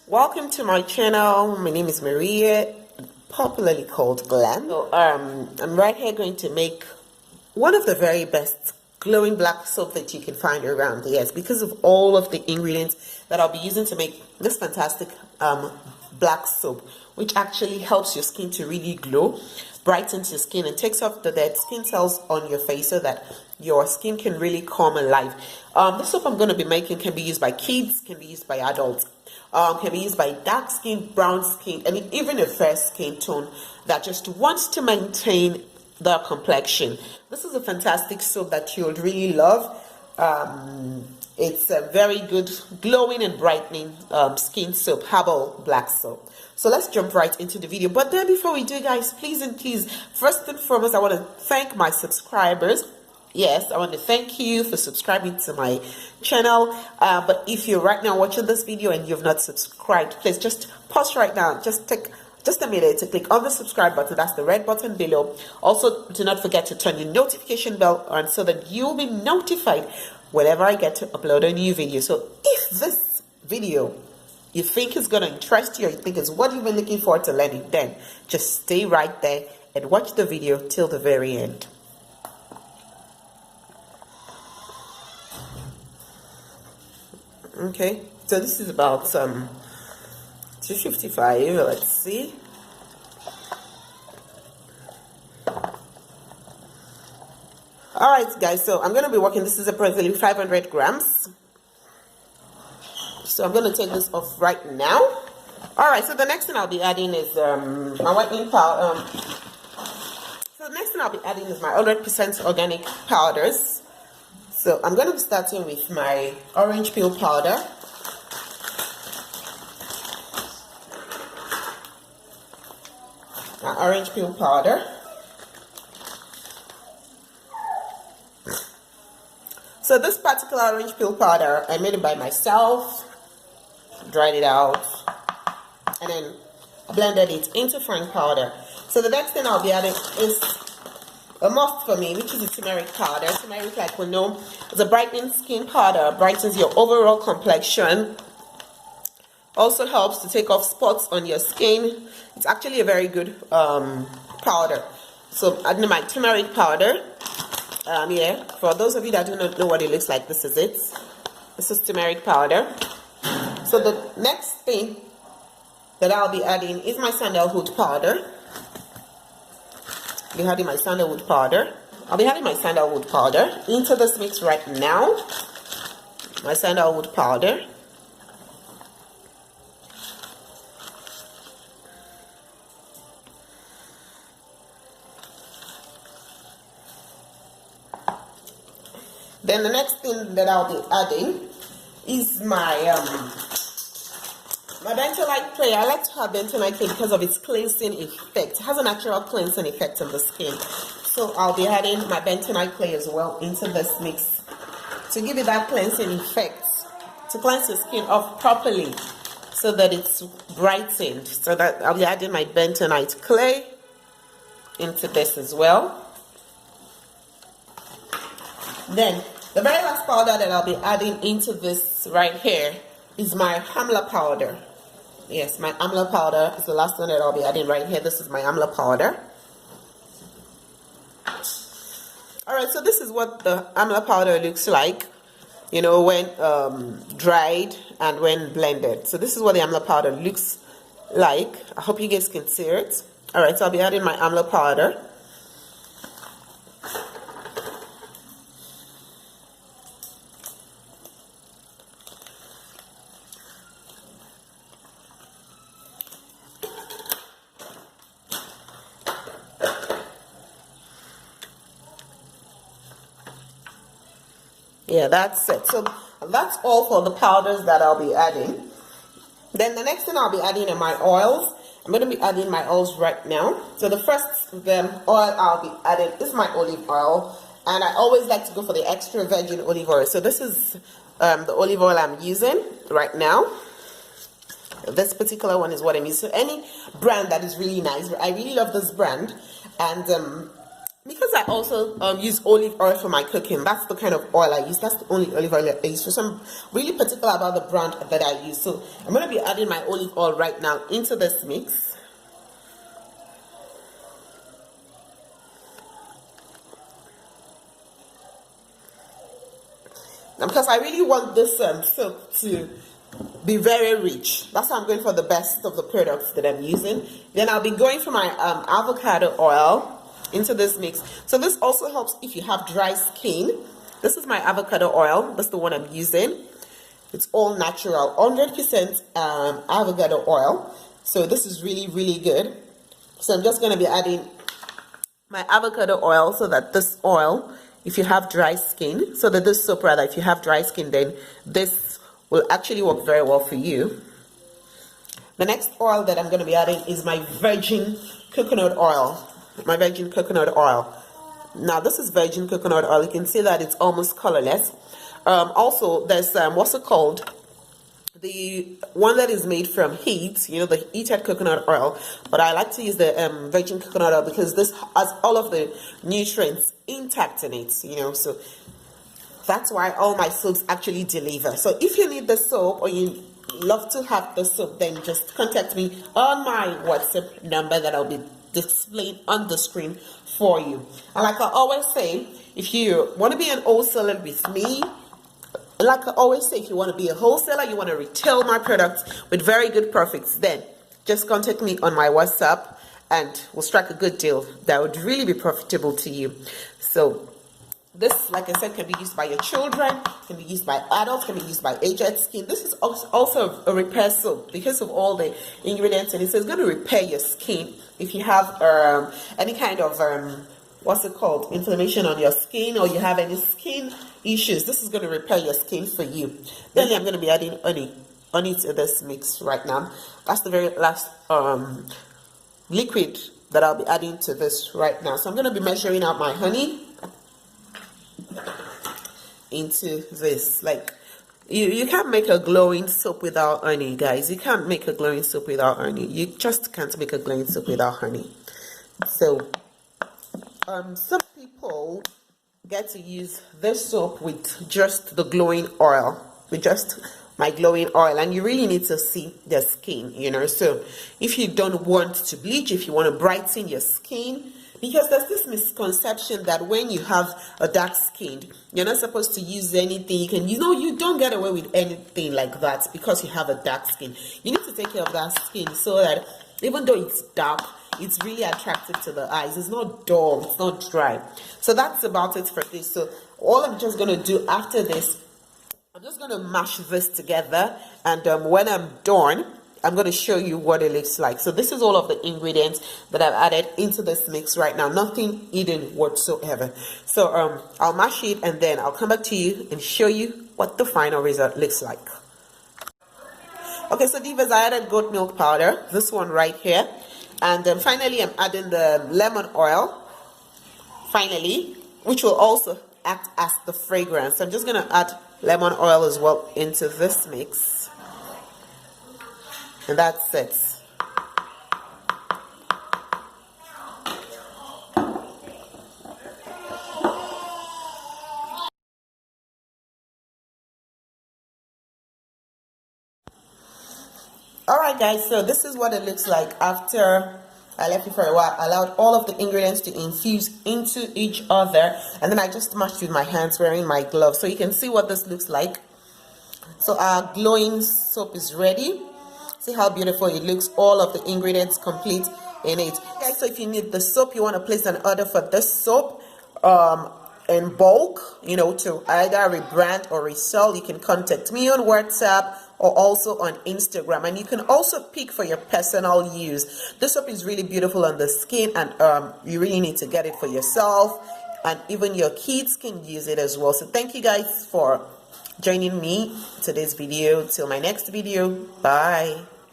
Welcome to my channel. My name is Maria, popularly called Glam. So, I'm right here going to make one of the very best glowing black soap that you can find around. Yes, because of all of the ingredients that I'll be using to make this fantastic black soap, which actually helps your skin to really glow, brightens your skin, and takes off the dead skin cells on your face so that your skin can really come alive. The soap I'm going to be making can be used by kids, can be used by adults, can be used by dark skin, brown skin, and even a fair skin tone that just wants to maintain the complexion. This is a fantastic soap that you'll really love. It's a very good glowing and brightening skin soap, herbal black soap. So let's jump right into the video. But then before we do, guys, please, first and foremost, I want to thank my subscribers. Yes, I want to thank you for subscribing to my channel. But if you're right now watching this video and you've not subscribed, please just pause right now. Just take just a minute to click on the subscribe button. That's the red button below. Also, do not forget to turn the notification bell on so that you'll be notified whenever I get to upload a new video. So if this video you think is going to interest you, or you think is what you've been looking forward to learning, then just stay right there and watch the video till the very end. Okay, so this is about 255. Let's see. All right, guys, so I'm going to be working. This is approximately 500 grams. So I'm going to take this off right now. All right, so the next thing I'll be adding is my whitening powder. So the next thing I'll be adding is my 100% organic powders. So I'm going to be starting with my orange peel powder. My orange peel powder. So this particular orange peel powder, I made it by myself, dried it out, and then blended it into fine powder. So the next thing I'll be adding is a must for me, which is the turmeric powder. Turmeric, like we know, is a brightening skin powder, brightens your overall complexion. Also helps to take off spots on your skin. It's actually a very good powder. So adding my turmeric powder. Yeah, for those of you that do not know what it looks like, this is it. This is turmeric powder. So the next thing that I'll be adding is my sandalwood powder. I'll be adding my sandalwood powder. I'll be adding my sandalwood powder into this mix right now. My sandalwood powder. Then the next thing that I'll be adding is my Bentonite Clay. I like to have Bentonite Clay because of its cleansing effect. It has a natural cleansing effect on the skin. So I'll be adding my Bentonite Clay as well into this mix to give it that cleansing effect, to cleanse your skin off properly so that it's brightened. So that I'll be adding my Bentonite Clay into this as well. Then the very last powder that I'll be adding into this right here is my Amla Powder. Yes, my Amla Powder is the last one that I'll be adding right here. This is my Amla Powder. Alright, so this is what the Amla Powder looks like, you know, when dried and when blended. So this is what the Amla Powder looks like. I hope you guys can see it. Alright, so I'll be adding my Amla Powder. Yeah, that's it. So that's all for the powders that I'll be adding. Then the next thing I'll be adding are my oils. I'm going to be adding my oils right now. So the first oil I'll be adding is my olive oil. And I always like to go for the extra virgin olive oil. So this is the olive oil I'm using right now. This particular one is what I'm using. So any brand that is really nice. I really love this brand. And because I also use olive oil for my cooking, that's the kind of oil I use. That's the only olive oil I use. So I'm really particular about the brand that I use. So I'm going to be adding my olive oil right now into this mix. And because I really want this soap to be very rich, that's why I'm going for the best of the products that I'm using. Then I'll be going for my avocado oil into this mix. So this also helps if you have dry skin. This is my avocado oil. That's the one I'm using. It's all natural, 100% avocado oil. So this is really good. So I'm just going to be adding my avocado oil, so that this oil, if you have dry skin, so that this soap rather, if you have dry skin, then this will actually work very well for you. The next oil that I'm going to be adding is my virgin coconut oil. My virgin coconut oil. Now this is virgin coconut oil. You can see that it's almost colorless. Also there's what's it called, the one that is made from heat, you know, the heated coconut oil, but I like to use the virgin coconut oil because this has all of the nutrients intact in it, you know, so that's why all my soaps actually deliver. So if you need the soap, or you love to have the soap, then just contact me on my WhatsApp number that I'll be displayed on the screen for you. And like I always say, if you want to be an wholesaler with me, like I always say, if you want to be a wholesaler, you want to retail my products with very good profits, then just contact me on my WhatsApp and we'll strike a good deal that would really be profitable to you. So this, like I said, can be used by your children, can be used by adults, can be used by aged skin. This is also a repair soap because of all the ingredients in it. So it's going to repair your skin if you have any kind of what's it called, inflammation on your skin, or you have any skin issues. This is going to repair your skin for you. Then I'm going to be adding honey to this mix right now. That's the very last liquid that I'll be adding to this right now. So I'm going to be measuring out my honey into this. Like, you can't make a glowing soap without honey, guys. You can't make a glowing soap without honey. You just can't make a glowing soap without honey. So some people get to use this soap with just the glowing oil, with just my glowing oil, and you really need to see the skin, you know. So if you don't want to bleach, if you want to brighten your skin, because there's this misconception that when you have a dark skin, you're not supposed to use anything. You don't get away with anything like that because you have a dark skin. You need to take care of that skin so that even though it's dark, it's really attractive to the eyes. It's not dull, it's not dry. So that's about it for this. So all I'm just going to do after this, I'm just going to mash this together, and when I'm done, I'm going to show you what it looks like. So this is all of the ingredients that I've added into this mix right now. Nothing hidden whatsoever. So I'll mash it, and then I'll come back to you and show you what the final result looks like. Okay, so divas, I added goat milk powder, this one right here. And finally, I'm adding the lemon oil, finally, which will also act as the fragrance. So I'm just going to add lemon oil as well into this mix. And that's it. Alright guys, so this is what it looks like after I left it for a while. I allowed all of the ingredients to infuse into each other, and then I just mashed with my hands wearing my gloves. So you can see what this looks like. So our glowing soap is ready. See how beautiful it looks, all of the ingredients complete in it. Okay, so if you need the soap, you want to place an order for this soap in bulk, you know, to either rebrand or resell, you can contact me on WhatsApp or also on Instagram, and you can also pick for your personal use. This soap is really beautiful on the skin, and you really need to get it for yourself, and even your kids can use it as well. So thank you guys for joining me today's video. Till my next video, bye.